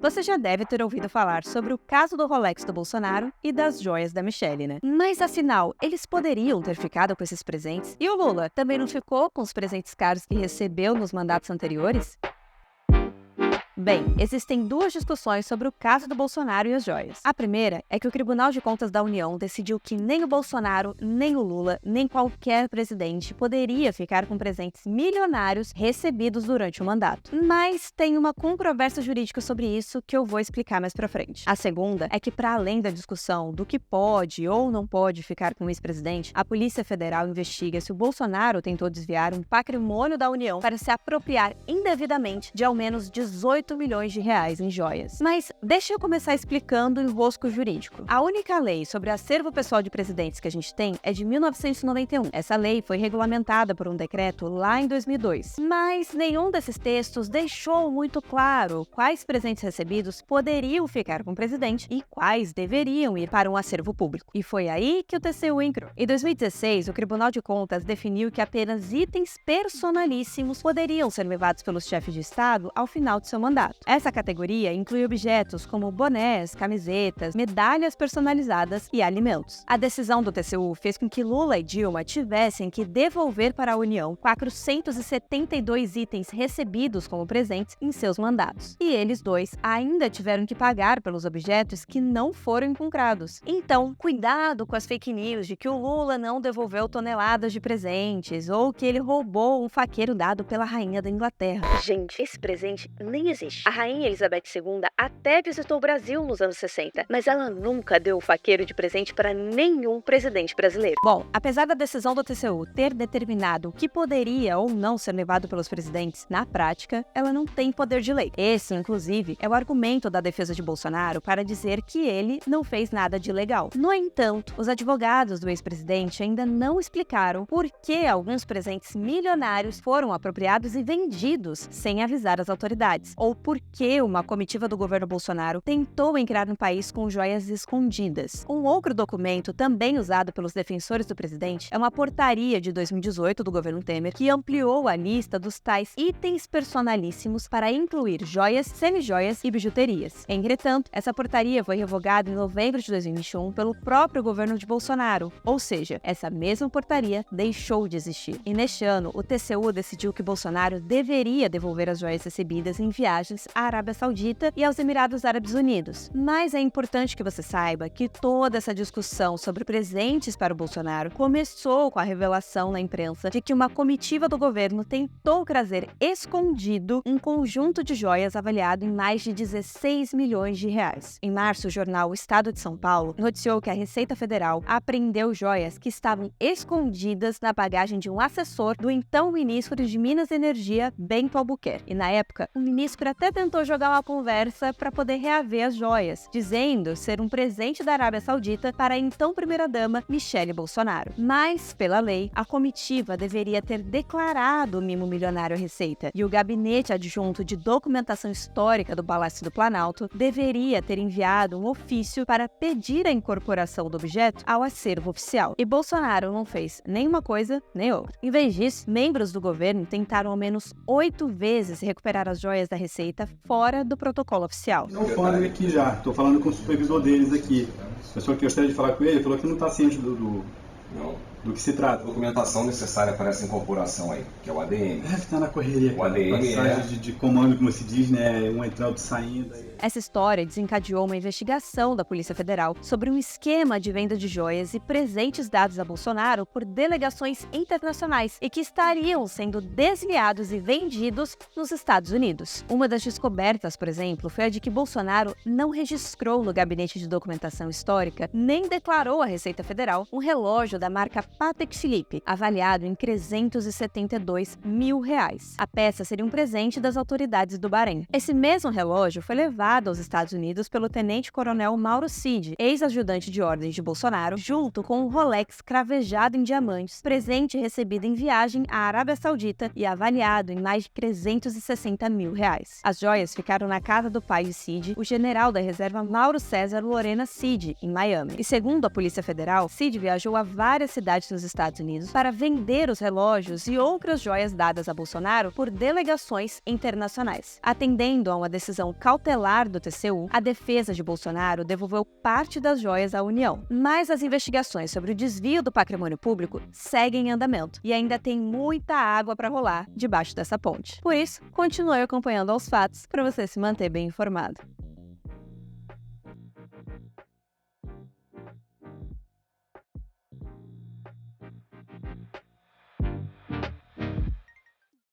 Você já deve ter ouvido falar sobre o caso do Rolex do Bolsonaro e das joias da Michelle, né? Mas afinal, eles poderiam ter ficado com esses presentes? E o Lula também não ficou com os presentes caros que recebeu nos mandatos anteriores? Bem, existem duas discussões sobre o caso do Bolsonaro e as joias. A primeira é que o Tribunal de Contas da União decidiu que nem o Bolsonaro, nem o Lula, nem qualquer presidente poderia ficar com presentes milionários recebidos durante o mandato. Mas tem uma controvérsia jurídica sobre isso que eu vou explicar mais pra frente. A segunda é que, para além da discussão do que pode ou não pode ficar com o ex-presidente, a Polícia Federal investiga se o Bolsonaro tentou desviar um patrimônio da União para se apropriar indevidamente de ao menos 18 milhões de reais em joias. Mas deixa eu começar explicando o enrosco jurídico. A única lei sobre acervo pessoal de presidentes que a gente tem é de 1991. Essa lei foi regulamentada por um decreto lá em 2002. Mas nenhum desses textos deixou muito claro quais presentes recebidos poderiam ficar com o presidente e quais deveriam ir para um acervo público. E foi aí que o TCU entrou. Em 2016, o Tribunal de Contas definiu que apenas itens personalíssimos poderiam ser levados pelos chefes de Estado ao final de seu mandato. Essa categoria inclui objetos como bonés, camisetas, medalhas personalizadas e alimentos. A decisão do TCU fez com que Lula e Dilma tivessem que devolver para a União 472 itens recebidos como presentes em seus mandatos. E eles dois ainda tiveram que pagar pelos objetos que não foram encontrados. Então, cuidado com as fake news de que o Lula não devolveu toneladas de presentes ou que ele roubou um faqueiro dado pela rainha da Inglaterra. Gente, esse presente nem existe. A rainha Elizabeth II até visitou o Brasil nos anos 60, mas ela nunca deu o faqueiro de presente para nenhum presidente brasileiro. Bom, apesar da decisão do TCU ter determinado o que poderia ou não ser levado pelos presidentes, na prática, ela não tem poder de lei. Esse, inclusive, é o argumento da defesa de Bolsonaro para dizer que ele não fez nada de ilegal. No entanto, os advogados do ex-presidente ainda não explicaram por que alguns presentes milionários foram apropriados e vendidos sem avisar as autoridades, ou por que uma comitiva do governo Bolsonaro tentou entrar no país com joias escondidas. Um outro documento, também usado pelos defensores do presidente, é uma portaria de 2018 do governo Temer, que ampliou a lista dos tais itens personalíssimos para incluir joias, semijoias e bijuterias. Entretanto, essa portaria foi revogada em novembro de 2021 pelo próprio governo de Bolsonaro, ou seja, essa mesma portaria deixou de existir. E neste ano, o TCU decidiu que Bolsonaro deveria devolver as joias recebidas em viagens à Arábia Saudita e aos Emirados Árabes Unidos. Mas é importante que você saiba que toda essa discussão sobre presentes para o Bolsonaro começou com a revelação na imprensa de que uma comitiva do governo tentou trazer escondido um conjunto de joias avaliado em mais de 16 milhões de reais. Em março, o jornal O Estado de São Paulo noticiou que a Receita Federal apreendeu joias que estavam escondidas na bagagem de um assessor do então ministro de Minas e Energia, Bento Albuquerque. E na época, o ministro até tentou jogar uma conversa para poder reaver as joias, dizendo ser um presente da Arábia Saudita para a então primeira-dama Michelle Bolsonaro. Mas, pela lei, a comitiva deveria ter declarado o mimo milionário à Receita, e o Gabinete Adjunto de Documentação Histórica do Palácio do Planalto deveria ter enviado um ofício para pedir a incorporação do objeto ao acervo oficial. E Bolsonaro não fez nem uma coisa, nem outra. Em vez disso, membros do governo tentaram ao menos 8 vezes recuperar as joias da Receita fora do protocolo oficial. Não falando aqui já, estou falando com o supervisor deles aqui. A pessoa que eu gostaria de falar com ele falou que não está ciente do que se trata. A documentação necessária para essa incorporação aí, que é o ADM. Deve estar na correria. O ADM passagem de comando, como se diz, né? Um entrando e saindo. Essa história desencadeou uma investigação da Polícia Federal sobre um esquema de venda de joias e presentes dados a Bolsonaro por delegações internacionais e que estariam sendo desviados e vendidos nos Estados Unidos. Uma das descobertas, por exemplo, foi a de que Bolsonaro não registrou no Gabinete de Documentação Histórica nem declarou à Receita Federal um relógio da marca Patek Philippe, avaliado em 372 mil reais. A peça seria um presente das autoridades do Bahrein. Esse mesmo relógio foi levado aos Estados Unidos pelo tenente-coronel Mauro Cid, ex-ajudante de ordens de Bolsonaro, junto com um Rolex cravejado em diamantes, presente recebido em viagem à Arábia Saudita e avaliado em mais de 360 mil reais. As joias ficaram na casa do pai de Cid, o general da reserva Mauro César Lorena Cid, em Miami. E segundo a Polícia Federal, Cid viajou a várias cidades autoridades nos Estados Unidos para vender os relógios e outras joias dadas a Bolsonaro por delegações internacionais. Atendendo a uma decisão cautelar do TCU, a defesa de Bolsonaro devolveu parte das joias à União. Mas as investigações sobre o desvio do patrimônio público seguem em andamento e ainda tem muita água para rolar debaixo dessa ponte. Por isso, continue acompanhando aos fatos para você se manter bem informado.